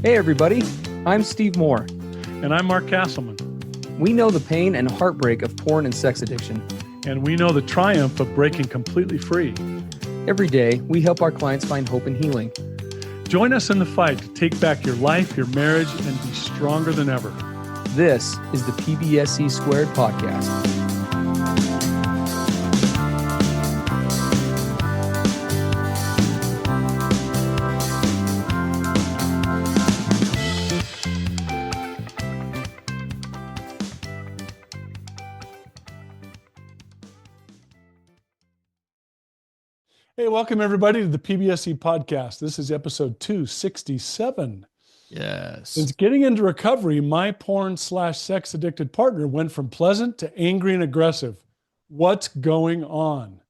Hey everybody, I'm Steve Moore. And I'm Mark Castleman. We know the pain and heartbreak of porn and sex addiction. And we know the triumph of breaking completely free. Every day, we help our clients find hope and healing. Join us in the fight to take back your life, your marriage, and be stronger than ever. This is the PBSC Squared podcast. Hey, welcome everybody to the PBSC podcast. This is episode 267. Yes. Since getting into recovery, my porn/sex addicted partner went from pleasant to angry and aggressive. What's going on?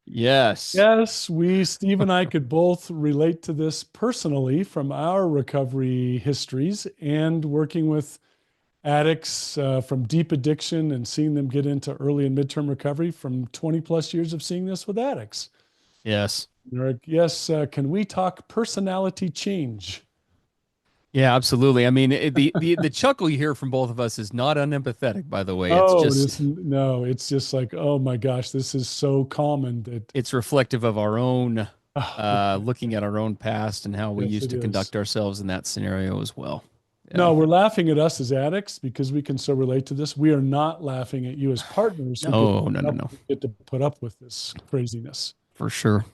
Yes. Steve and I could both relate to this personally from our recovery histories and working with addicts from deep addiction and seeing them get into early and midterm recovery from 20 plus years of seeing this with addicts. Yes. Yes. Can we talk personality change? Yeah, absolutely. I mean, the chuckle you hear from both of us is not unempathetic, by the way. It's just like, oh my gosh, this is so common that it's reflective of our own, looking at our own past and how we used to conduct ourselves in that scenario as well. Yeah. No, we're laughing at us as addicts because we can so relate to this. We are not laughing at you as partners. No. Get to put up with this craziness. For sure.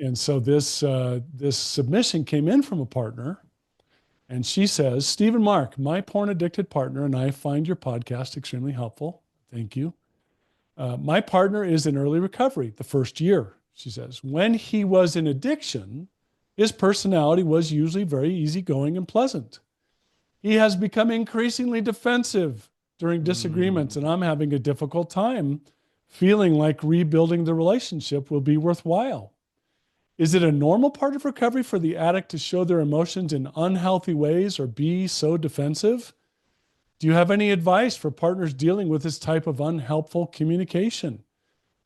And so this submission came in from a partner, and she says, "Steve and Mark, my porn addicted partner and I find your podcast extremely helpful. Thank you. My partner is in early recovery, the first year," she says. "When he was in addiction, his personality was usually very easygoing and pleasant. He has become increasingly defensive during disagreements, and I'm having a difficult time feeling like rebuilding the relationship will be worthwhile. Is it a normal part of recovery for the addict to show their emotions in unhealthy ways or be so defensive? Do you have any advice for partners dealing with this type of unhelpful communication?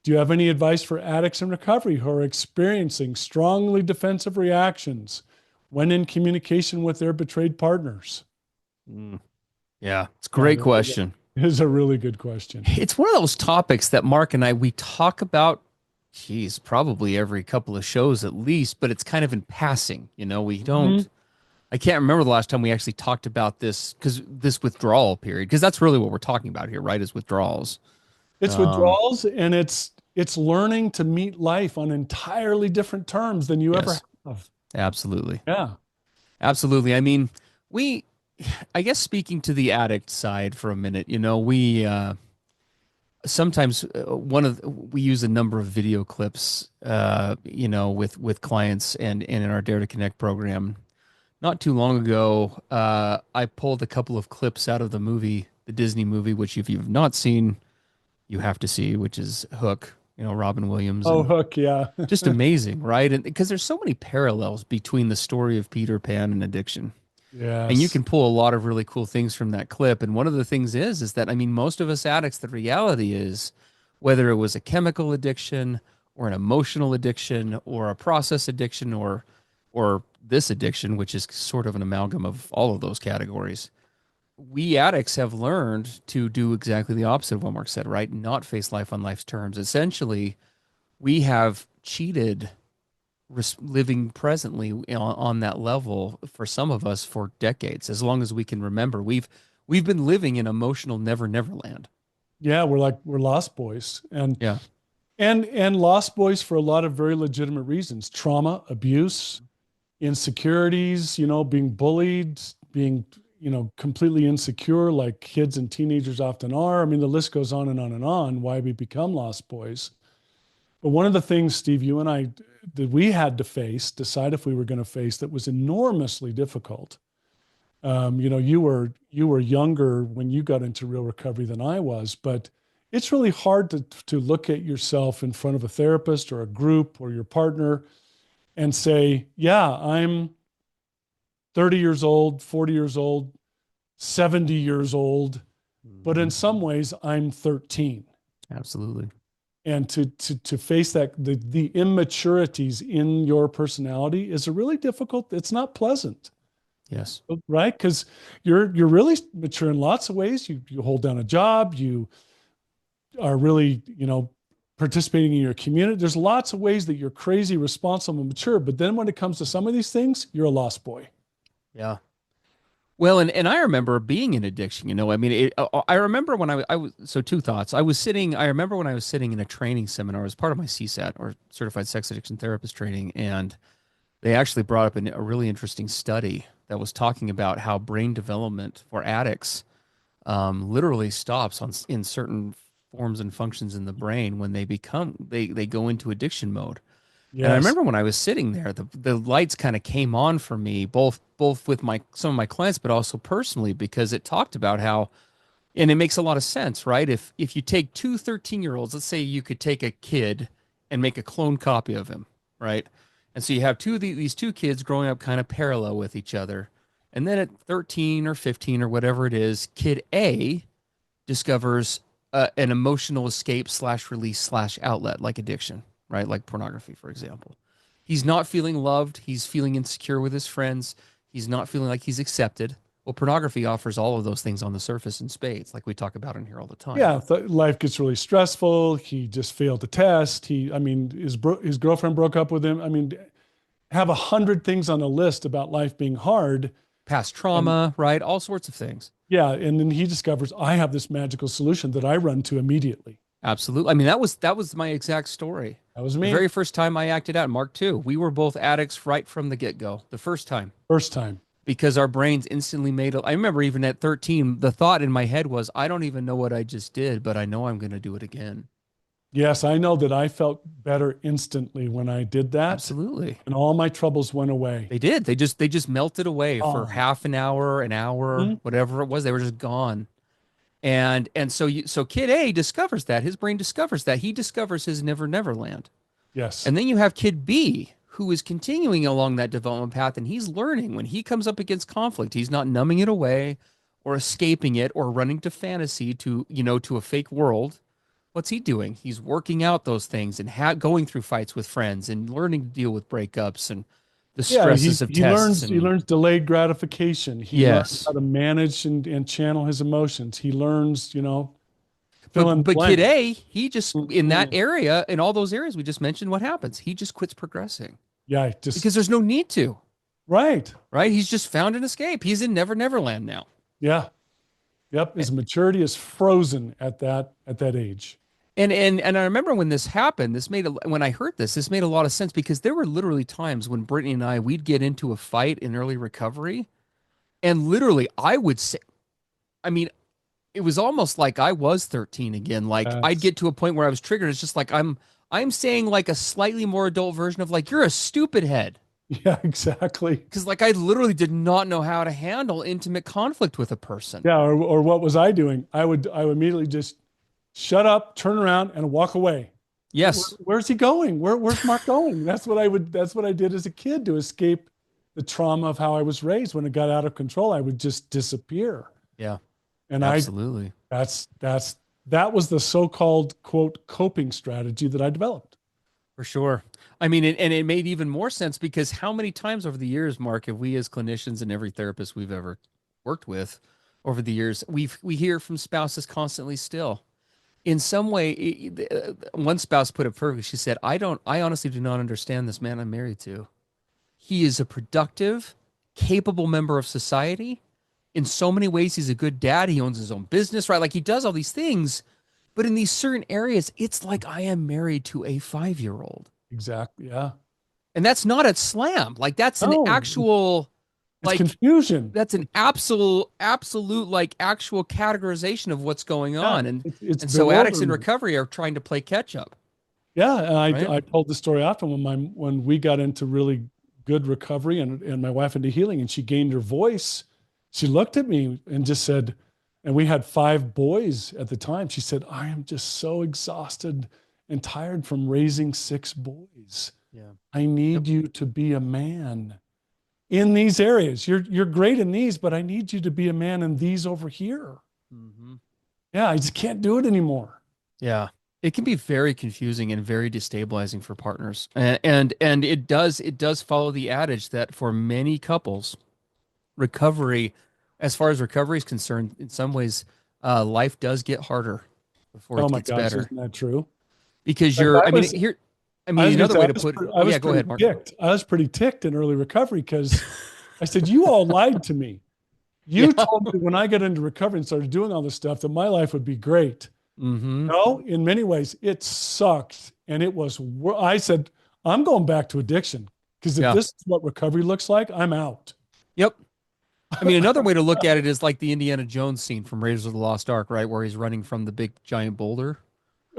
Do you have any advice for addicts in recovery who are experiencing strongly defensive reactions when in communication with their betrayed partners?" Yeah, it's a great question. It is a really good question. It's one of those topics that Mark and we talk about, probably every couple of shows at least, but it's kind of in passing. We don't, I can't remember the last time we actually talked about this withdrawal period, because that's really what we're talking about here, right? Is withdrawals. It's withdrawals, and it's learning to meet life on entirely different terms than you ever have. Absolutely. Yeah. Absolutely. I mean, I guess speaking to the addict side for a minute, we sometimes we use a number of video clips, with clients and in our Dare to Connect program. Not too long ago, I pulled a couple of clips out of the Disney movie, which if you've not seen, you have to see, which is Hook. Robin Williams. Oh, Hook, yeah. Just amazing, right? And because there's so many parallels between the story of Peter Pan and addiction. Yes. And you can pull a lot of really cool things from that clip. And one of the things is that, I mean, most of us addicts, the reality is, whether it was a chemical addiction or an emotional addiction or a process addiction or this addiction, which is sort of an amalgam of all of those categories, we addicts have learned to do exactly the opposite of what Mark said, right? Not face life on life's terms. Essentially, we have cheated living presently on that level for some of us for decades, as long as we can remember. We've been living in emotional never land. Yeah, we're lost boys, and yeah, and lost boys for a lot of very legitimate reasons: trauma, abuse, insecurities. Being bullied, being completely insecure, like kids and teenagers often are. I mean, the list goes on and on and on. Why we become lost boys. But one of the things, Steve, you and I, that we had to decide if we were going to face, that was enormously difficult. You were younger when you got into real recovery than I was, but it's really hard to look at yourself in front of a therapist or a group or your partner and say, yeah, I'm 30 years old, 40 years old, 70 years old, but in some ways I'm 13. Absolutely. And to face that the immaturities in your personality is a really difficult. It's not pleasant, Yes. right? Because you're really mature in lots of ways. You hold down a job. You are really, participating in your community. There's lots of ways that you're crazy, responsible, and mature. But then when it comes to some of these things, you're a lost boy. Yeah. Well, and I remember being in addiction, I mean, I remember when I was, so two thoughts. I remember when I was sitting in a training seminar as part of my CSAT or certified sex addiction therapist training, and they actually brought up a really interesting study that was talking about how brain development for addicts literally stops in certain forms and functions in the brain when they go into addiction mode. And I Yes. remember when I was sitting there, the lights kind of came on for me, both with my some of my clients, but also personally, because it talked about how, and it makes a lot of sense, right? If you take two 13-year-olds, let's say you could take a kid and make a clone copy of him, right? And so you have these two kids growing up kind of parallel with each other. And then at 13 or 15 or whatever it is, kid A discovers an emotional escape slash release slash outlet like addiction, right? Like pornography, for example. He's not feeling loved. He's feeling insecure with his friends. He's not feeling like he's accepted. Well, pornography offers all of those things on the surface in spades, like we talk about in here all the time. Yeah, life gets really stressful. He just failed the test. I mean, his girlfriend broke up with him. I mean, have 100 things on a list about life being hard. Past And trauma, right? All sorts of things. yeah, and then he discovers I have this magical solution that I run to immediately. Absolutely. I mean, that was my exact story. That was The me. very first time I acted out, Mark too. We were both addicts right from the get-go. The first time. First time. Because our brains instantly I remember even at 13, the thought in my head was, I don't even know what I just did, but I know I'm going to do it again. Yes, I know that I felt better instantly when I did that, Absolutely. and all my troubles went away. They did. They just melted away for Oh, half an hour, mhm. whatever it was. They were just gone. And so kid A discovers that. His brain discovers that. He discovers his never never land. Yes. And then you have kid B who is continuing along that development path, and he's learning when he comes up against conflict, he's not numbing it away or escaping it or running to fantasy to a fake world. What's he doing? He's working out those things and going through fights with friends and learning to deal with breakups and the Yeah, stresses of he tests. learns he And learns delayed gratification. He learns yes, how to manage and channel his emotions. He learns, fill in the but kid blank. A, he just in that Mhm. area, in all those areas we just mentioned, what happens? He just quits progressing Yeah, just because there's no need to, right. right? He's just found an escape. He's in Never Never Land now. Yeah. Yep. His maturity is frozen at that age. And I remember when this happened, when I heard this made a lot of sense because there were literally times when Brittany and we'd get into a fight in early recovery, and literally I would say, I mean, it was almost like I was 13 again. Like I'd That's get to a point where I was triggered. It's just like I'm saying like a slightly more adult version of like you're a stupid head. yeah, exactly. Because like I literally did not know how to handle intimate conflict with a person. Yeah, or what was I doing? I would immediately just shut up, turn around, and walk away. Yes. Where's he going? Where's Mark going? That's what I did as a kid to escape the trauma of how I was raised. When it got out of control, I would just disappear. Yeah. And Absolutely. that was the so-called quote coping strategy that I developed. For sure. I mean, and it made even more sense because how many times over the years, Mark, have we as clinicians and every therapist we've ever worked with over the years, we hear from spouses constantly still. In some way, one spouse put it perfectly. She said, I honestly do not understand this man I'm married to. He is a productive, capable member of society. In so many ways, he's a good dad. He owns his own business, right? Like he does all these things. But in these certain areas, it's like I am married to a 5-year-old. Exactly. Yeah. And that's not a slam. Like that's an No, actual, it's like confusion. that's an absolute like actual categorization of what's going Yeah. on. It's And so addicts in bewilderment. recovery are trying to play catch up, Yeah. And right? I told the story often when we got into really good recovery and my wife into healing and she gained her voice. She looked at me and just said, and we had 5 boys at the time. She said, I am just so exhausted and tired from raising 6 boys. Yeah. I Yep. need you to be a man in these areas. You're great in these, but I need you to be a man in these over here. Hmm. Yeah, I just can't do it anymore. Yeah. It can be very confusing and very destabilizing for partners. And it does follow the adage that for many couples, recovery, as far as recovery is concerned, in some ways, life does get harder before Oh it my gets gosh, better. isn't that true? Because Like I mean, here, I I mean, was going to another say, way to put it, I was yeah, go pretty ahead, Mark. ticked. I was pretty ticked in early recovery because I said, you all lied to me. You Yeah. told me when I got into recovery and started doing all this stuff that my life would be great. Mm-hmm. No, in many ways, it sucked. And I said, I'm going back to addiction because if Yeah. this is what recovery looks like, I'm out. Yep. I mean, another way to look at it is like the Indiana Jones scene from Raiders of the Lost Ark, right, where he's running from the big giant boulder.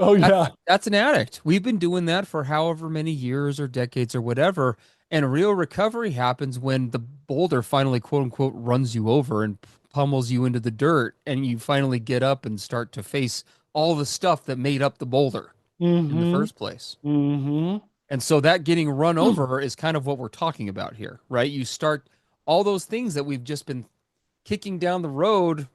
Oh, yeah. That's an addict. We've been doing that for however many years or decades or whatever. And real recovery happens when the boulder finally, quote unquote, runs you over and pummels you into the dirt, and you finally get up and start to face all the stuff that made up the boulder in the Mm-hmm. first place. Mm-hmm. And so that getting run over is kind of what we're talking about here, right? You start all those things that we've just been kicking down the road,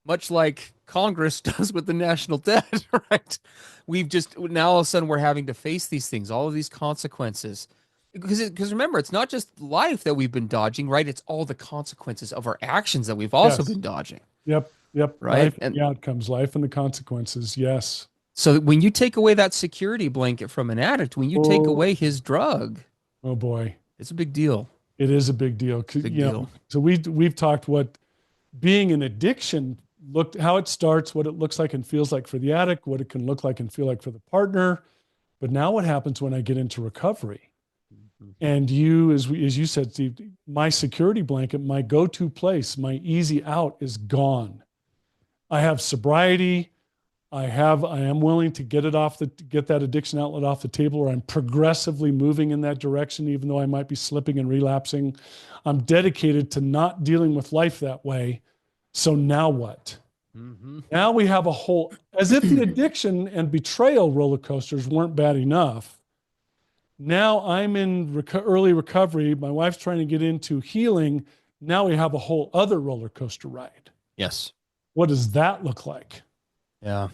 much like Congress does with the national debt, right? We've just now all of a sudden we're having to face these things, all of these consequences. Because remember, it's not just life that we've been dodging, right? It's all the consequences of our actions that we've also Yes. been dodging, Yep. Yep. right? Life and And the outcomes, life and the consequences. Yes. so when you take away that security blanket from an addict, when you take Oh, away his drug, oh boy. it's a big deal. It is a big deal. Big deal. So we've talked what being an addiction looked, how it starts, what it looks like and feels like for the addict, what it can look like and feel like for the partner. But now what happens when I get into recovery? And as you said, Steve, my security blanket, my go-to place, my easy out is gone. I have sobriety. I am willing to get that addiction outlet off the table, or I'm progressively moving in that direction, even though I might be slipping and relapsing. I'm dedicated to not dealing with life that way. So now what? Mm-hmm. Now we have as if the addiction and betrayal roller coasters weren't bad enough. Now I'm in early recovery. My wife's trying to get into healing. Now we have a whole other roller coaster ride. Yes. What does that look like? Yeah.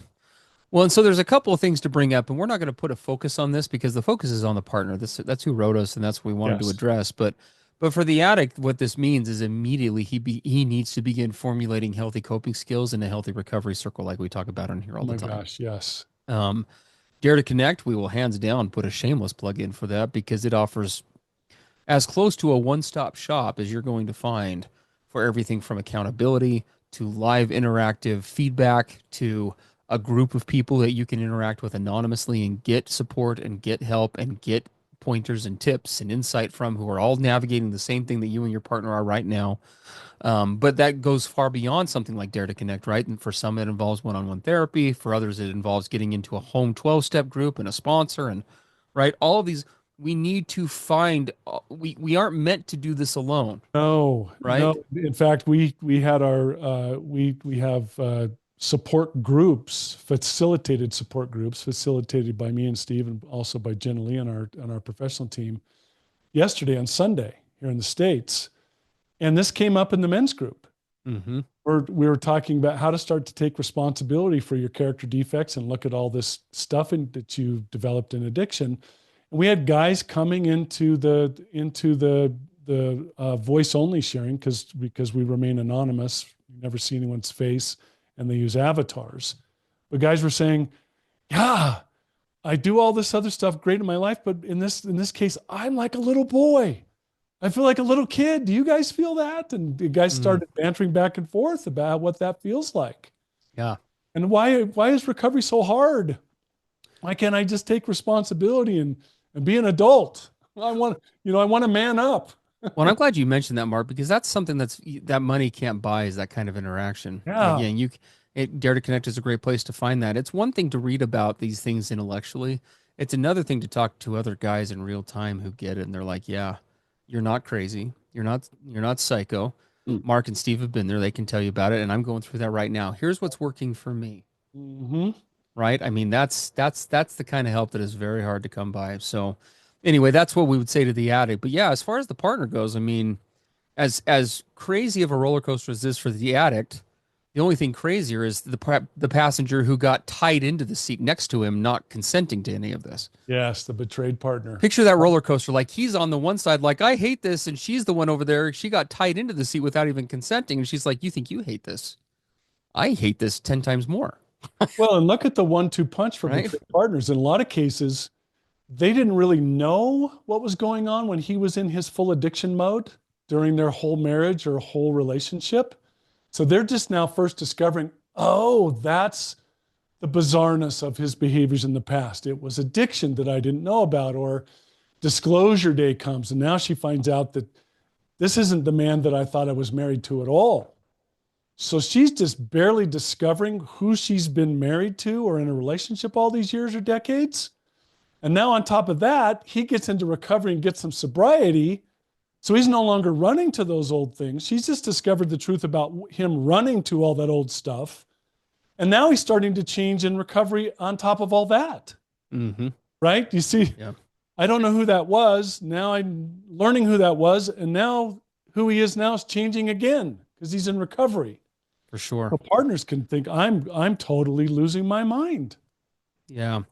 Well, and so there's a couple of things to bring up, and we're not going to put a focus on this because the focus is on the partner. That's who wrote us, and that's what we wanted to Yes. address. But for the addict, what this means is immediately he needs to begin formulating healthy coping skills in a healthy recovery circle, like we talk about on here Oh all the my time. gosh. Yes. Um, Dare to Connect, we will hands down put a shameless plug in for that because it offers as close to a one-stop shop as you're going to find for everything from accountability to live interactive feedback to a group of people that you can interact with anonymously and get support and get help and get pointers and tips and insight from who are all navigating the same thing that you and your partner are right now. But that goes far beyond something like Dare to Connect, right? And for some, it involves one-on-one therapy. For others, it involves getting into a home 12-step group and a sponsor and right. All of these, we need to find, we aren't meant to do this alone, No, right? no. In fact, we had our we have support groups, facilitated support groups, facilitated by me and Steve, and also by Jen Lee on our professional team yesterday on Sunday here in the States. And this came up in the men's group. Mm-hmm. We were talking about how to start to take responsibility for your character defects and look at all this stuff that you've developed in addiction. And we had guys coming into the voice only sharing because we remain anonymous, you never see anyone's face, and they use avatars. But guys were saying, "Yeah, I do all this other stuff great in my life, but in this case, I'm like a little boy. I feel like a little kid. Do you guys feel that?" And the guys Mm, started bantering back and forth about what that feels like. yeah. And why is recovery so hard? Why can't I just take responsibility and be an adult? I want to man up. Well, I'm glad you mentioned that, Mark, because that's something that money can't buy is that kind of interaction. Yeah. Again, Dare to Connect is a great place to find that. It's one thing to read about these things intellectually. It's another thing to talk to other guys in real time who get it and they're like, "Yeah, you're not crazy. You're not psycho. Mm. Mark and Steve have been there. They can tell you about it, and I'm going through that right now. Here's what's working for me." Mm-hmm. Right? I mean, that's the kind of help that is very hard to come by. So, anyway, that's what we would say to the addict. But yeah, as far as the partner goes, I mean, as crazy of a roller coaster as this for the addict, The only thing crazier is the passenger who got tied into the seat next to him, not consenting to any of this. Yes, the betrayed partner. Picture that roller coaster. Like he's on the one side, like I hate this, and she's the one over there. She got tied into the seat without even consenting, and she's like, "You think you hate this? I hate this 10 times more." Well, and look at the 1-2 punch for Right? betrayed partners. In a lot of cases, they didn't really know what was going on when he was in his full addiction mode during their whole marriage or whole relationship. So they're just now first discovering, oh, that's the bizarreness of his behaviors in the past. It was addiction that I didn't know about, or disclosure day comes, and now she finds out that this isn't the man that I thought I was married to at all. So she's just barely discovering who she's been married to or in a relationship all these years or decades. And now, on top of that, he gets into recovery and gets some sobriety. So he's no longer running to those old things. She's just discovered the truth about him running to all that old stuff. And now he's starting to change in recovery on top of all that. Mm-hmm. Right? You see, Yeah, I don't know who that was. Now I'm learning who that was. And now who he is now is changing again because he's in recovery. for sure. So partners can think I'm totally losing my mind. Yeah.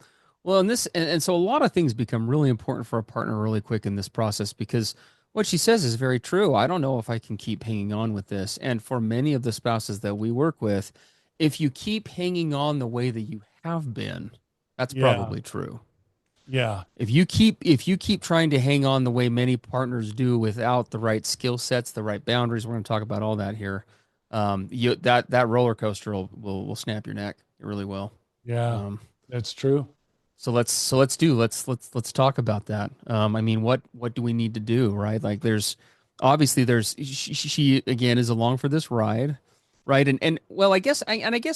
Well, and so a lot of things become really important for a partner really quick in this process because what she says is very true. I don't know if I can keep hanging on with this. And for many of the spouses that we work with, if you keep hanging on the way that you have been, that's Yeah. probably true. Yeah. If you keep trying to hang on the way many partners do without the right skill sets, the right boundaries, we're going to talk about all that here. That roller coaster will snap your neck. It really will. Yeah. Um, That's true. so let's talk about that. I mean, what do we need to do, right? Like, there's she again is along for this ride, right? And well, I guess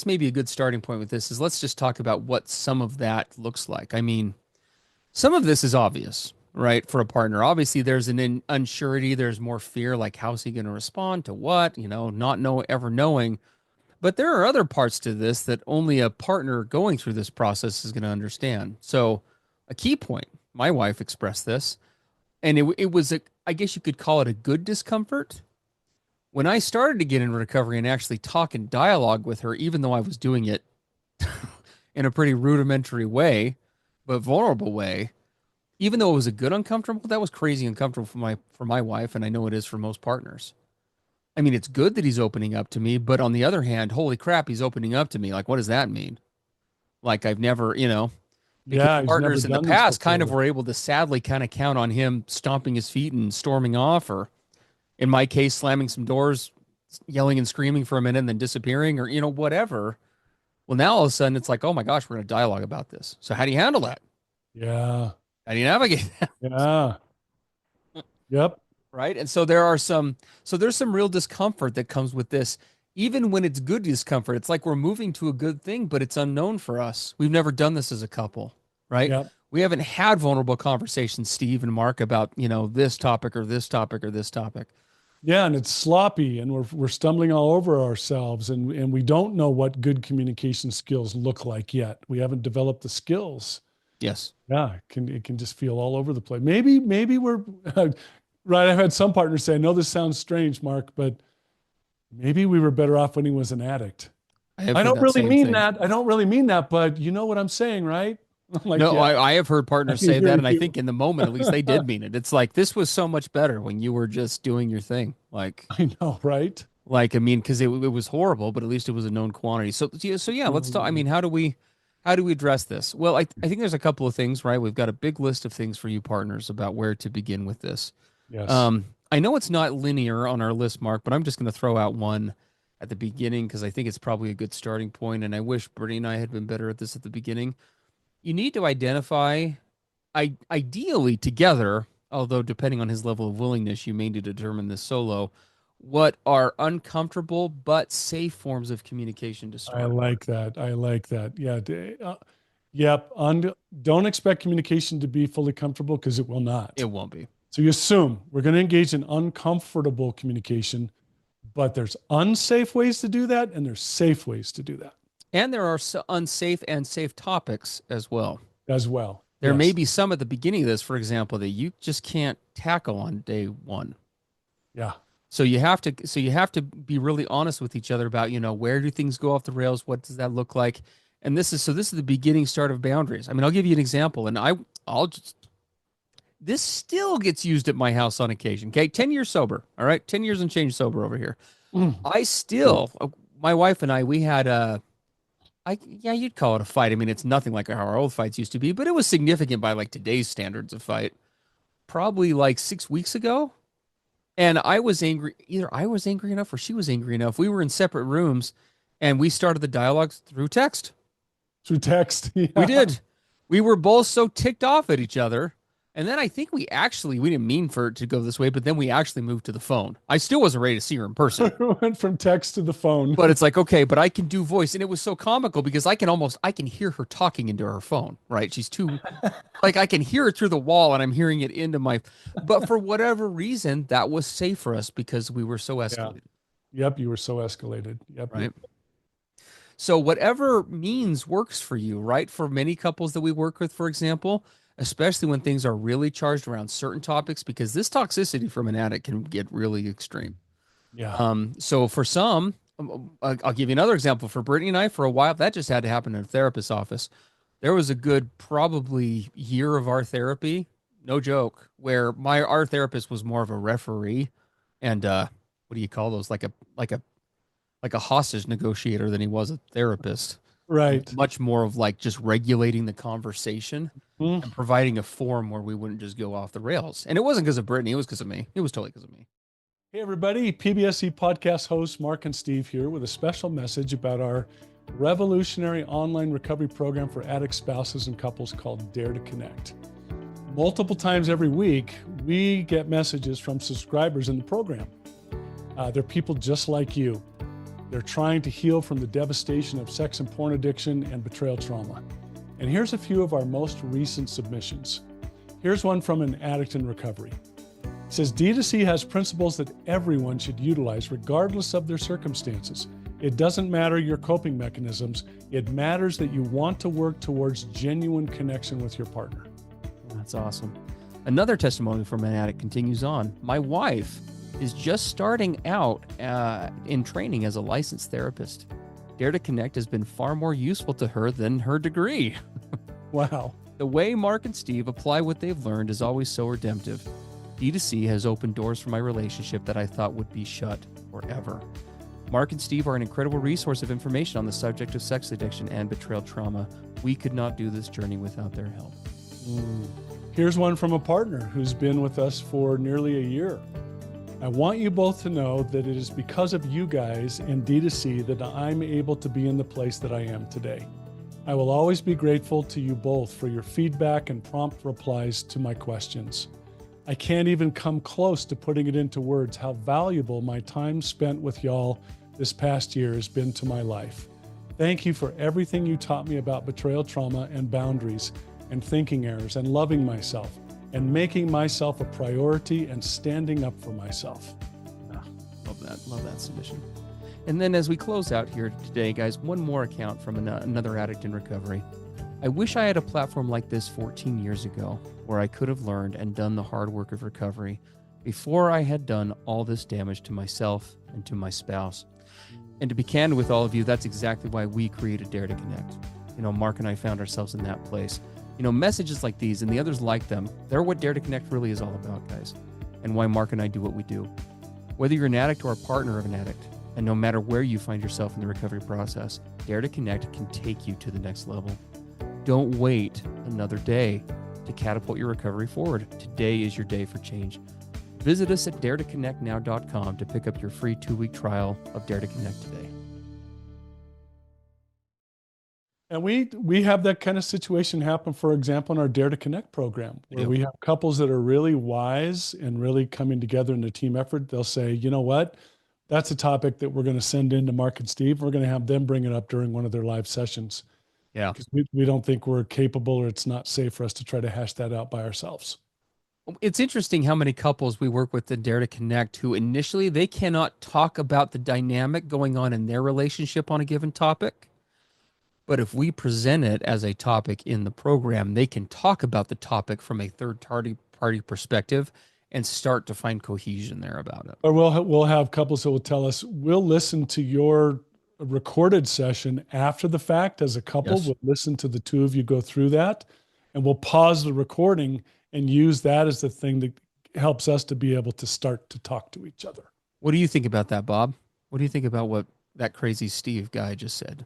maybe a good starting point with this is let's just talk about what some of that looks like. I mean, some of this is obvious, right? For a partner, obviously there's an unsurety, there's more fear, like how's he going to respond to what, not ever knowing. But there are other parts to this that only a partner going through this process is going to understand. So, a key point, my wife expressed this, and it was I guess you could call it a good discomfort. When I started to get in recovery and actually talk and dialogue with her, even though I was doing it in a pretty rudimentary way, but vulnerable way, even though it was a good uncomfortable, that was crazy uncomfortable for my wife, and I know it is for most partners. I mean, it's good that he's opening up to me, but on the other hand, holy crap, he's opening up to me. Like, what does that mean? Like, I've never, because Yeah. He's never partners in the done this past kind of before. were able to sadly kind of count on him stomping his feet and storming off, or in my case, slamming some doors, yelling and screaming for a minute and then disappearing, or, whatever. Well, now all of a sudden it's like, oh my gosh, we're going to dialogue about this. So, how do you handle that? Yeah. How do you navigate that? Yeah. Yep. Right. And so there's some real discomfort that comes with this. Even when it's good discomfort, it's like we're moving to a good thing, but it's unknown for us. We've never done this as a couple, right? Yep. We haven't had vulnerable conversations, Steve and Mark, about, this topic or this topic or this topic. Yeah, and it's sloppy, and we're stumbling all over ourselves, and we don't know what good communication skills look like yet. We haven't developed the skills. Yes. Yeah, it can just feel all over the place. Maybe we're right. I've had some partners say, "I know this sounds strange, Mark, but maybe we were better off when he was an addict." I have I heard don't that really same mean thing. that. I don't really mean that, but you know what I'm saying, right? I'm like, No, yeah, I have heard I partners say hear that. And I you. think in the moment, at least they did mean it. It's like, this was so much better when you were just doing your thing. I know, right? I mean, because it was horrible, but at least it was a known quantity. So yeah, let's talk. I mean, how do we address this? Well, I think there's a couple of things, right? We've got a big list of things for you partners about where to begin with this. Yes. I know it's not linear on our list, Mark, but I'm just going to throw out one at the beginning because I think it's probably a good starting point, and I wish Brittany and I had been better at this at the beginning. You need to identify, ideally together, although depending on his level of willingness, you may need to determine this solo, what are uncomfortable but safe forms of communication to I start. like that. I like that. Yeah. Yep. Don't expect communication to be fully comfortable because it will It not. won't be. So you assume we're going to engage in uncomfortable communication, but there's unsafe ways to do that, and there's safe ways to do that And there are unsafe and safe topics as well. as well. There may Yes. be some at the beginning of this, for example, that you just can't tackle on day one. Yeah. So you have to be really honest with each other about, where do things go off the rails? What does that look like? And this is the beginning start of boundaries. I mean, I'll give you an example, and I'll just this still gets used at my house on occasion. Okay, 10 years sober. All right, 10 years and change sober over here. Mm. I still, my wife and I, we had yeah, you'd call it a fight. I mean, it's nothing like how our old fights used to be, but it was significant by like today's standards of fight. Probably like 6 weeks ago. And I was angry. Either I was angry enough or she was angry enough. We were in separate rooms and we started the dialogue through text. Through text. We Yeah. did. We were both so ticked off at each other. And then I think we didn't mean for it to go this way, but then we actually moved to the phone. I still wasn't ready to see her in person. Went from text to the phone. But it's like, okay, but I can do voice. And it was so comical because I can hear her talking into her phone, right? She's too, like, I can hear it through the wall and I'm hearing it into but for whatever reason, that was safe for us because we were so Yeah. escalated, Yep. You were so escalated. Yep. right? So whatever means works for you, right? For many couples that we work with, for example, especially when things are really charged around certain topics, because this toxicity from an addict can get really extreme. Yeah. So for some, I'll give you another example. For Brittany and I, for a while, that just had to happen in a therapist's office. There was a good probably year of our therapy, no joke, where our therapist was more of a referee, and what do you call those? Like a hostage negotiator than he was a therapist. Right. Much more of like just regulating the conversation Mm. and providing a forum where we wouldn't just go off the rails. And it wasn't because of Brittany; it was because of me. It was totally because of me. Hey, everybody. PBSE podcast hosts Mark and Steve here with a special message about our revolutionary online recovery program for addict spouses and couples called Dare to Connect. Multiple times every week, we get messages from subscribers in the program. They're people just like you. They're trying to heal from the devastation of sex and porn addiction and betrayal trauma. And here's a few of our most recent submissions. Here's one from an addict in recovery. It says, D2C has principles that everyone should utilize regardless of their circumstances. It doesn't matter your coping mechanisms. It matters that you want to work towards genuine connection with your partner. That's awesome. Another testimony from an addict continues on. My wife is just starting out in training as a licensed therapist. Dare to Connect has been far more useful to her than her degree. Wow. The way Mark and Steve apply what they've learned is always so redemptive. D2C has opened doors for my relationship that I thought would be shut forever. Mark and Steve are an incredible resource of information on the subject of sex addiction and betrayal trauma. We could not do this journey without their help. Here's one from a partner who's been with us for nearly a year. I want you both to know that it is because of you guys and D2C that I'm able to be in the place that I am today. I will always be grateful to you both for your feedback and prompt replies to my questions. I can't even come close to putting it into words how valuable my time spent with y'all this past year has been to my life. Thank you for everything you taught me about betrayal trauma and boundaries and thinking errors and loving myself and making myself a priority and standing up for myself. Love that. Love that submission. And then as we close out here today, guys, one more account from another addict in recovery. I wish I had a platform like this 14 years ago where I could have learned and done the hard work of recovery before I had done all this damage to myself and to my spouse. And to be candid with all of you, that's exactly why we created Dare to Connect. Mark and I found ourselves in that place. Messages like these and the others like them, they're what Dare to Connect really is all about, guys, and why Mark and I do what we do. Whether you're an addict or a partner of an addict, and no matter where you find yourself in the recovery process, Dare to Connect can take you to the next level. Don't wait another day to catapult your recovery forward. Today is your day for change. Visit us at daretoconnectnow.com to pick up your free 2-week trial of Dare to Connect today. And we have that kind of situation happen, for example, in our Dare to Connect program, where we have couples that are really wise and really coming together in a team effort. They'll say, you know what? That's a topic that we're going to send in to Mark and Steve. We're going to have them bring it up during one of their live sessions. Yeah. Because we don't think we're capable or it's not safe for us to try to hash that out by ourselves. It's interesting how many couples we work with in Dare to Connect who initially they cannot talk about the dynamic going on in their relationship on a given topic. But if we present it as a topic in the program, they can talk about the topic from a third party perspective and start to find cohesion there about it. Or we'll have couples that will tell us, we'll listen to your recorded session after the fact as a couple. Yes. We'll listen to the two of you go through that, and we'll pause the recording and use that as the thing that helps us to be able to start to talk to each other. What do you think about that, Bob? What do you think about what that crazy Steve guy just said?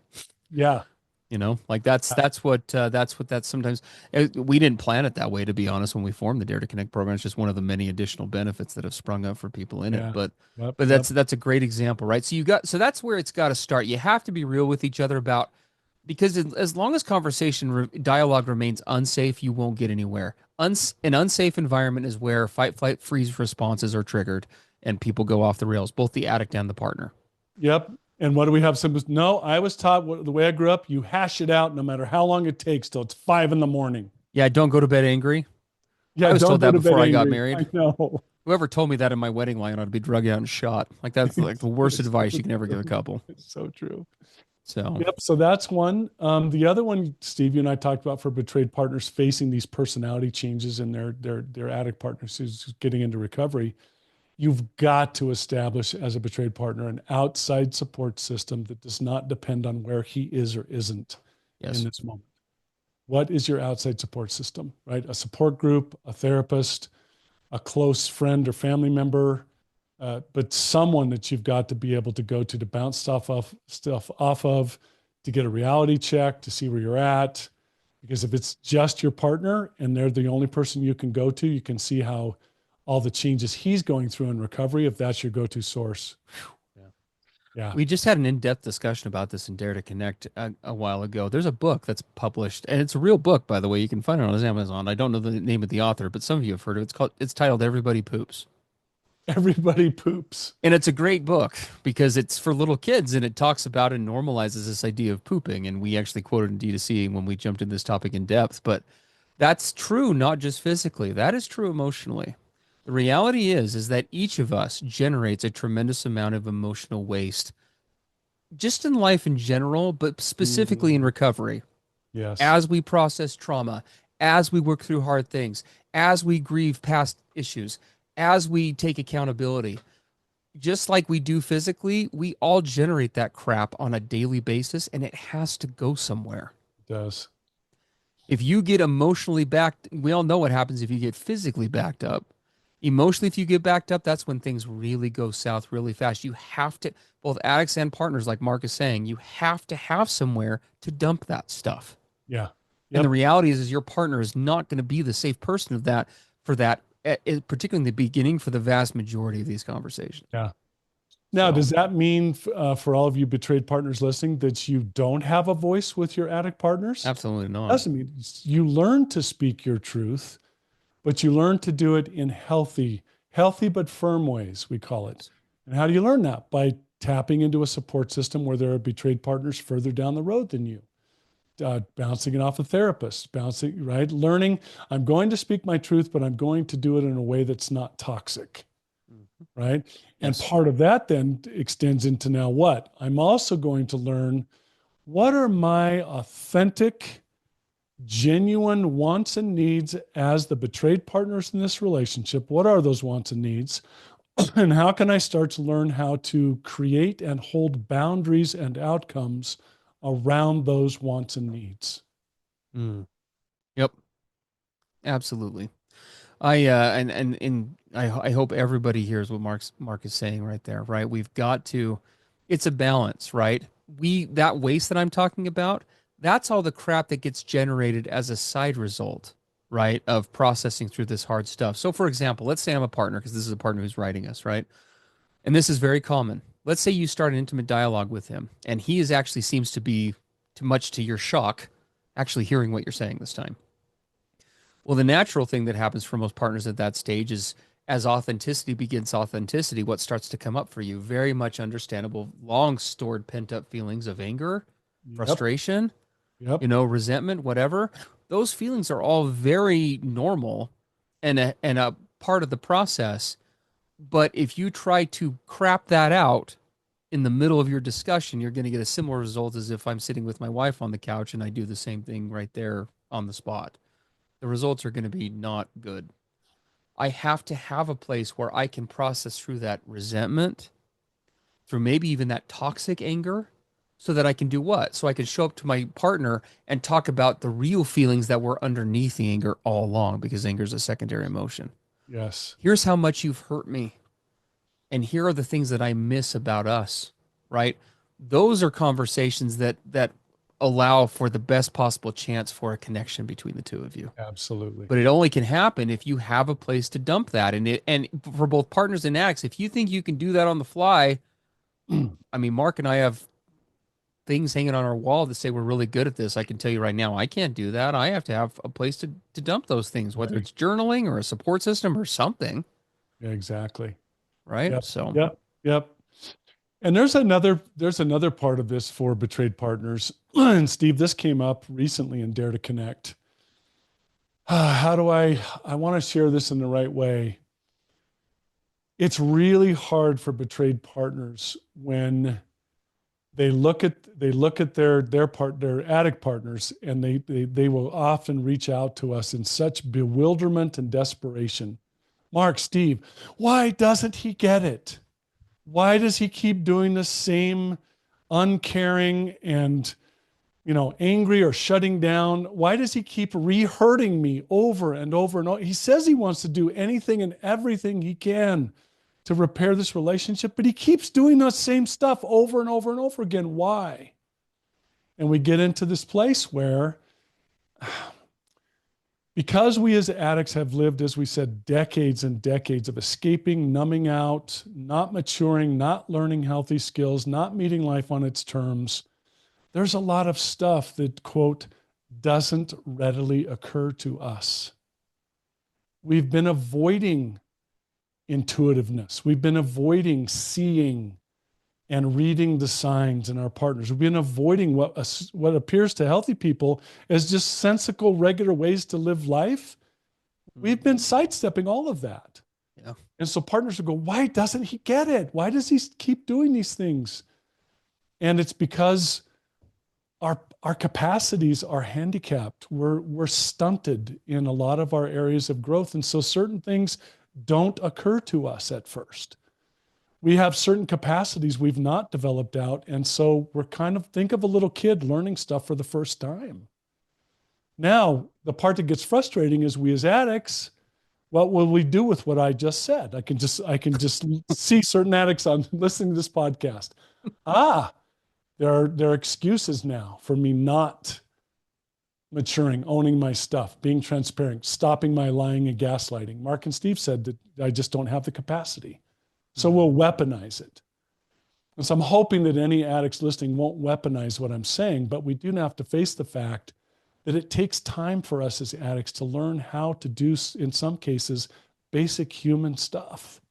Yeah. You know, like that's sometimes we didn't plan it that way, to be honest, when we formed the Dare to Connect program. It's just one of the many additional benefits that have sprung up for people in it. Yeah. But Yep. but Yep. that's a great example, right? So that's where it's got to start. You have to be real with each other about, because as long as dialogue remains unsafe, you won't get anywhere. An unsafe environment is where fight, flight, freeze responses are triggered and people go off the rails, both the addict and the partner. Yep. And what do we have? Some, no, I was taught the way I grew up, you hash it out no matter how long it takes till it's 5 a.m. Yeah, don't go to bed angry. I Yeah. was Don't told go that to bed before I got angry. married. I know. Whoever told me that in my wedding line ought to be drugged out and shot. Like that's like the worst It's advice so you can ever give a true. couple. It's so true. So Yep. So that's one. The other one, Steve, you and I talked about for betrayed partners facing these personality changes in their addict partners who's getting into recovery. You've got to establish as a betrayed partner an outside support system that does not depend on where he is or isn't in yes, this moment. What is your outside support system, right? A support group, a therapist, a close friend or family member, but someone that you've got to be able to go to bounce stuff off of, to get a reality check, to see where you're at. Because if it's just your partner and they're the only person you can go to, you can see how all the changes he's going through in recovery, if that's your go-to source. yeah. Yeah. We just had an in-depth discussion about this in Dare to Connect a while ago. There's a book that's published, and it's a real book, by the way. You can find it on Amazon. I don't know the name of the author, but some of you have heard of it. It's titled Everybody Poops. Everybody poops. And it's a great book because it's for little kids and it talks about and normalizes this idea of pooping. And we actually quoted in D2C when we jumped into this topic in depth. But that's true, not just physically. That is true emotionally. The reality is that each of us generates a tremendous amount of emotional waste, just in life in general, but specifically in Mhm. recovery. Yes. As we process trauma, as we work through hard things, as we grieve past issues, as we take accountability, just like we do physically, we all generate that crap on a daily basis and it has to go somewhere. It does. If you get emotionally backed, we all know what happens if you get physically backed up. Emotionally, if you get backed up, that's when things really go south really fast. You have to, both addicts and partners, like Mark is saying, you have to have somewhere to dump that stuff. Yeah. And the Yep. reality is your partner is not going to be the safe person of that for that, particularly in the beginning for the vast majority of these conversations. Yeah. Now, So does that mean for all of you betrayed partners listening that you don't have a voice with your addict partners? absolutely not. Doesn't mean you learn to speak your truth, but you learn to do it in healthy but firm ways, we call it. And how do you learn that? By tapping into a support system where there are betrayed partners further down the road than you. Bouncing it off a therapist, bouncing, right? Learning, I'm going to speak my truth, but I'm going to do it in a way that's not toxic, Mhm. right? And Yes. part of that then extends into now what? I'm also going to learn what are my authentic, genuine wants and needs as the betrayed partners in this relationship. What are those wants and needs? And how can I start to learn how to create and hold boundaries and outcomes around those wants and needs? Mm. Yep. Absolutely. I hope everybody hears what Mark is saying right there, right? We've got to, it's a balance, right? That waste that I'm talking about, that's all the crap that gets generated as a side result, right? Of processing through this hard stuff. So for example, let's say I'm a partner, because this is a partner who's writing us, right? And this is very common. Let's say you start an intimate dialogue with him, and he is actually seems to be, too much to your shock, actually hearing what you're saying this time. Well, the natural thing that happens for most partners at that stage is as authenticity begins authenticity, what starts to come up for you? Very much understandable, long stored pent up feelings of anger, Yep. frustration, Yep. resentment, whatever. Those feelings are all very normal and a part of the process. But if you try to crap that out in the middle of your discussion, you're going to get a similar result as if I'm sitting with my wife on the couch and I do the same thing right there on the spot. The results are going to be not good. I have to have a place where I can process through that resentment, through maybe even that toxic anger, so that I can do what? So I can show up to my partner and talk about the real feelings that were underneath the anger all along, because anger is a secondary emotion. Yes. Here's how much you've hurt me. And here are the things that I miss about us, right? Those are conversations that allow for the best possible chance for a connection between the two of you. Absolutely. But it only can happen if you have a place to dump that. And for both partners and addicts, if you think you can do that on the fly, I mean, Mark and I have things hanging on our wall that say we're really good at this. I can tell you right now, I can't do that. I have to have a place to dump those things, whether Right. it's journaling or a support system or something, Yeah, exactly. right? Yep. So, Yep. Yep. And there's another part of this for betrayed partners. And Steve, this came up recently in Dare to Connect. How do I want to share this in the right way. It's really hard for betrayed partners when they look at their addict partners, and they will often reach out to us in such bewilderment and desperation. Mark, Steve, why doesn't he get it? Why does he keep doing the same uncaring and angry or shutting down? Why does he keep re-hurting me over and over and over? He says he wants to do anything and everything he can to repair this relationship, but he keeps doing the same stuff over and over and over again. Why? And we get into this place where, because we as addicts have lived, as we said, decades and decades of escaping, numbing out, not maturing, not learning healthy skills, not meeting life on its terms, there's a lot of stuff that, quote, doesn't readily occur to us. We've been avoiding intuitiveness. We've been avoiding seeing and reading the signs in our partners. We've been avoiding what appears to healthy people as just sensical, regular ways to live life. We've been sidestepping all of that. yeah. And so partners will go, why doesn't he get it? Why does he keep doing these things? And it's because our capacities are handicapped. We're stunted in a lot of our areas of growth. And so certain things don't occur to us at first. We have certain capacities we've not developed out. And so we're think of a little kid learning stuff for the first time. Now, the part that gets frustrating is we as addicts, what will we do with what I just said? I can just see certain addicts on listening to this podcast. There are excuses now for me not maturing, owning my stuff, being transparent, stopping my lying and gaslighting. Mark and Steve said that I just don't have the capacity. So we'll weaponize it. And so I'm hoping that any addicts listening won't weaponize what I'm saying, but we do have to face the fact that it takes time for us as addicts to learn how to do, in some cases, basic human stuff.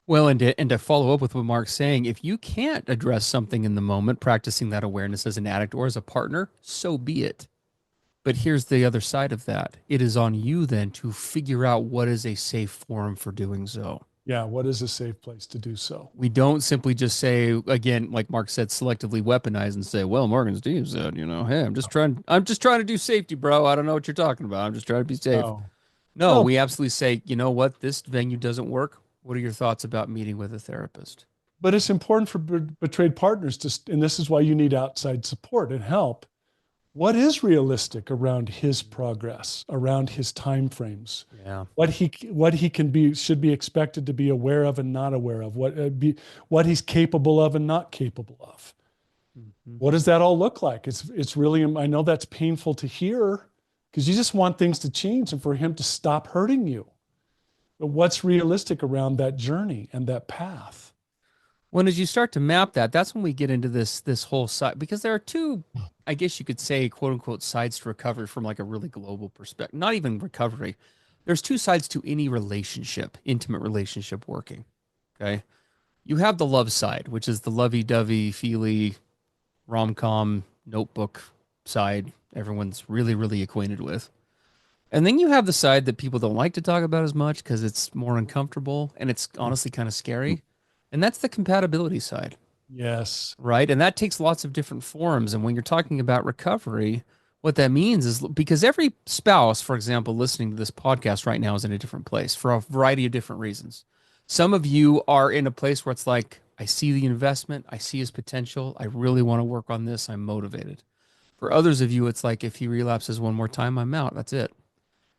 Well, and to follow up with what Mark's saying, if you can't address something in the moment, practicing that awareness as an addict or as a partner, so be it. But here's the other side of that. It is on you then to figure out what is a safe forum for doing so. Yeah, what is a safe place to do so? We don't simply just say, again, like Mark said, selectively weaponize and say, well, Morgan Steve said, hey, I'm just trying to do safety, bro. I don't know what you're talking about. I'm just trying to be safe. No, No, no, we absolutely say, you know what? This venue doesn't work. What are your thoughts about meeting with a therapist? but it's important for betrayed partners to, and this is why you need outside support and help. What is realistic around his progress, around his timeframes? Yeah. What he should be expected to be aware of and not aware of, what he's capable of and not capable of. Mhm. What does that all look like? It's really, I know that's painful to hear, because you just want things to change and for him to stop hurting you. But what's realistic around that journey and that path? When as you start to map that, that's when we get into this whole side, because there are two, I guess you could say, quote unquote, sides to recovery from like a really global perspective. Not even recovery. There's two sides to any relationship, intimate relationship working. Okay. You have the love side, which is the lovey-dovey, feely, rom-com, notebook side everyone's really, really acquainted with. And then you have the side that people don't like to talk about as much because it's more uncomfortable and it's honestly kind of scary. And that's the compatibility side, Yes. right? And that takes lots of different forms. And when you're talking about recovery, What that means is because every spouse, for example, listening to this podcast right now is in a different place for a variety of different reasons. Some of you are in a place where it's like, I see the investment, I see his potential, I really want to work on this, I'm motivated. For others of you, it's like, if he relapses one more time, I'm out. That's it.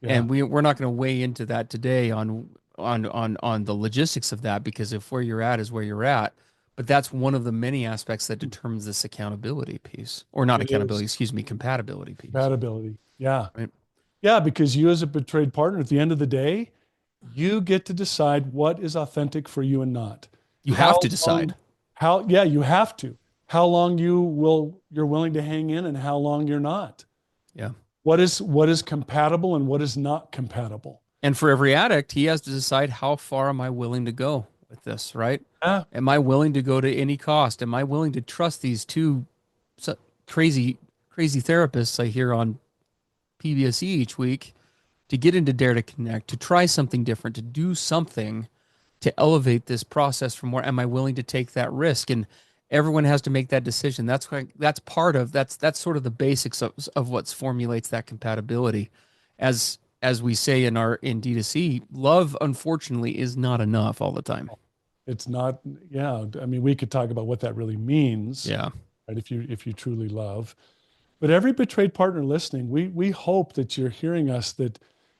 Yeah, And we're not going to weigh into that today on the logistics of that, because if where you're at is where you're at, but that's one of the many aspects that determines this accountability piece, or not it accountability, is. excuse me, compatibility piece, Compatibility. Yeah. right? Yeah, because you as a betrayed partner, at the end of the day, you get to decide what is authentic for you and not. You have How to long, decide. yeah, you have to. How long you're willing to hang in and how long you're not. Yeah. What is compatible and what is not compatible. And for every addict, he has to decide, how far am I willing to go with this, right? Yeah, Am I willing to go to any cost? Am I willing to trust these two so- crazy, crazy therapists I hear on PBSE each week to get into Dare to Connect, to try something different, to do something to elevate this process from where am I willing to take that risk? And everyone has to make that decision. That's part of that's sort of the basics of what formulates that compatibility. As we say in D2C, love unfortunately is not enough all the time. it's not. Yeah, I mean, we could talk about what that really means, Yeah, right? If you truly love, but every betrayed partner listening, we hope that you're hearing us that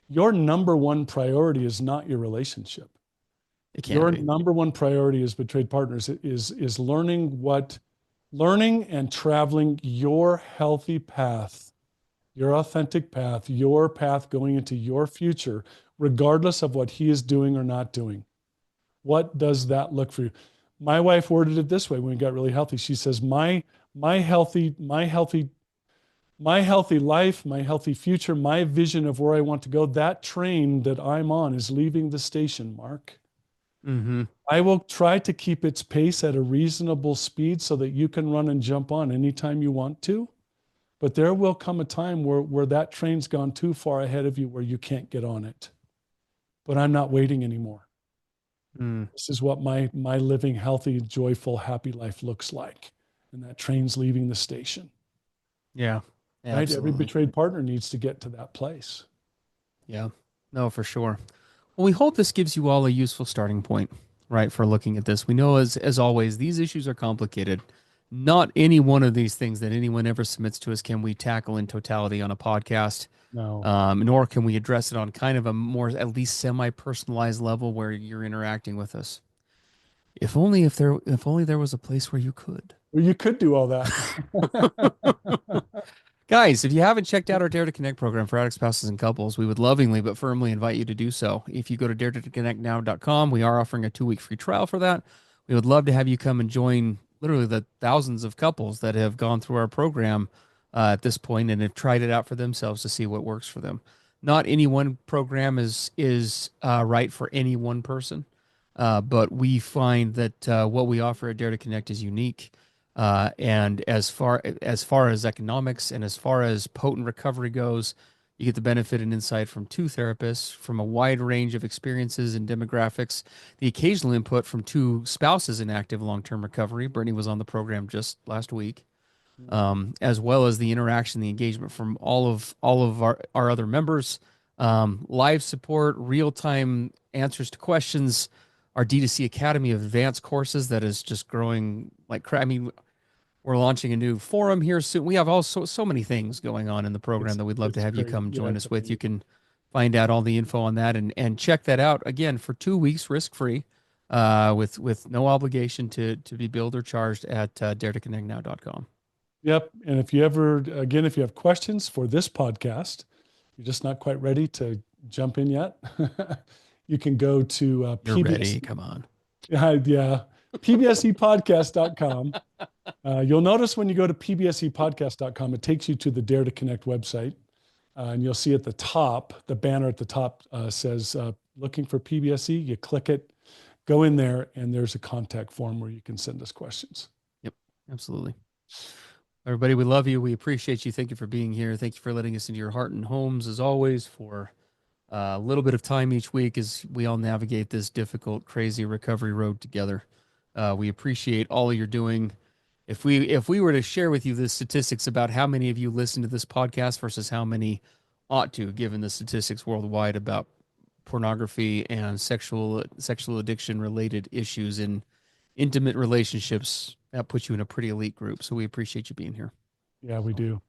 your number one priority is not your relationship. it can Your be. number one priority as betrayed partners is learning and traveling your healthy path, your authentic path, your path going into your future, regardless of what he is doing or not doing. What does that look for you? My wife worded it this way when we got really healthy. She says, my healthy, my healthy, my healthy life, my healthy future, my vision of where I want to go, that train that I'm on is leaving the station, Mark. Mm-hmm. I will try to keep its pace at a reasonable speed so that you can run and jump on anytime you want to. But there will come a time where that train's gone too far ahead of you where you can't get on it. But I'm not waiting anymore. Mm. This is what my living healthy, joyful, happy life looks like. And that train's leaving the station. Yeah, Right? Every absolutely. betrayed partner needs to get to that place. Yeah, no, for sure. Well, we hope this gives you all a useful starting point, right, for looking at this. We know, as always, these issues are complicated. Not any one of these things that anyone ever submits to us can we tackle in totality on a podcast, No. nor can we address it on kind of a more at least semi-personalized level where you're interacting with us. If only there was a place where you could. Well, you could do all that. Guys, if you haven't checked out our Dare to Connect program for addict spouses and couples, we would lovingly but firmly invite you to do so. If you go to daretoconnectnow.com, we are offering a 2-week free trial for that. We would love to have you come and join literally the thousands of couples that have gone through our program at this point and have tried it out for themselves to see what works for them. Not any one program is right for any one person, but we find that what we offer at Dare to Connect is unique. And as far as economics and as far as potent recovery goes, you get the benefit and insight from two therapists from a wide range of experiences and demographics, the occasional input from two spouses in active long-term recovery. Brittany was on the program just last week, as well as the interaction, the engagement from all of our other members, live support, real-time answers to questions, our D2C Academy of advanced courses that is just growing like crazy. I mean, we're launching a new forum here soon. We have so many things going on in the program It's that we'd love to it's have you crazy. come Yeah, join it's us with. You amazing. can find out all the info on that and check that out again for 2 weeks risk free, with no obligation to be billed or charged at daretoconnectnow.com. Yep. And if you have questions for this podcast, you're just not quite ready to jump in yet, you can go to You're PBS. ready. Come on. Yeah, pbsepodcast.com. You'll notice when you go to pbsepodcast.com, it takes you to the Dare to Connect website. And you'll see at the top, the banner at the top says, looking for PBSE. You click it, go in there, and there's a contact form where you can send us questions. Yep, absolutely. Everybody, we love you. We appreciate you. Thank you for being here. Thank you for letting us into your heart and homes, as always, for a little bit of time each week as we all navigate this difficult, crazy recovery road together. We appreciate all you're doing. If we were to share with you the statistics about how many of you listen to this podcast versus how many ought to, given the statistics worldwide about pornography and sexual addiction related issues in intimate relationships, that puts you in a pretty elite group. So we appreciate you being here. Yeah, we do.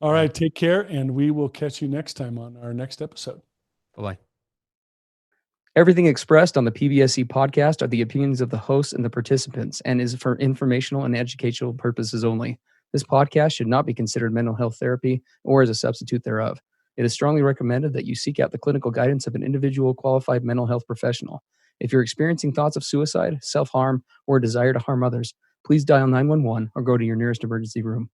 All All right. right. Take care. And we will catch you next time on our next episode. Bye-bye. Everything expressed on the PBSE podcast are the opinions of the hosts and the participants and is for informational and educational purposes only. This podcast should not be considered mental health therapy or as a substitute thereof. It is strongly recommended that you seek out the clinical guidance of an individual qualified mental health professional. If you're experiencing thoughts of suicide, self-harm, or a desire to harm others, please dial 911 or go to your nearest emergency room.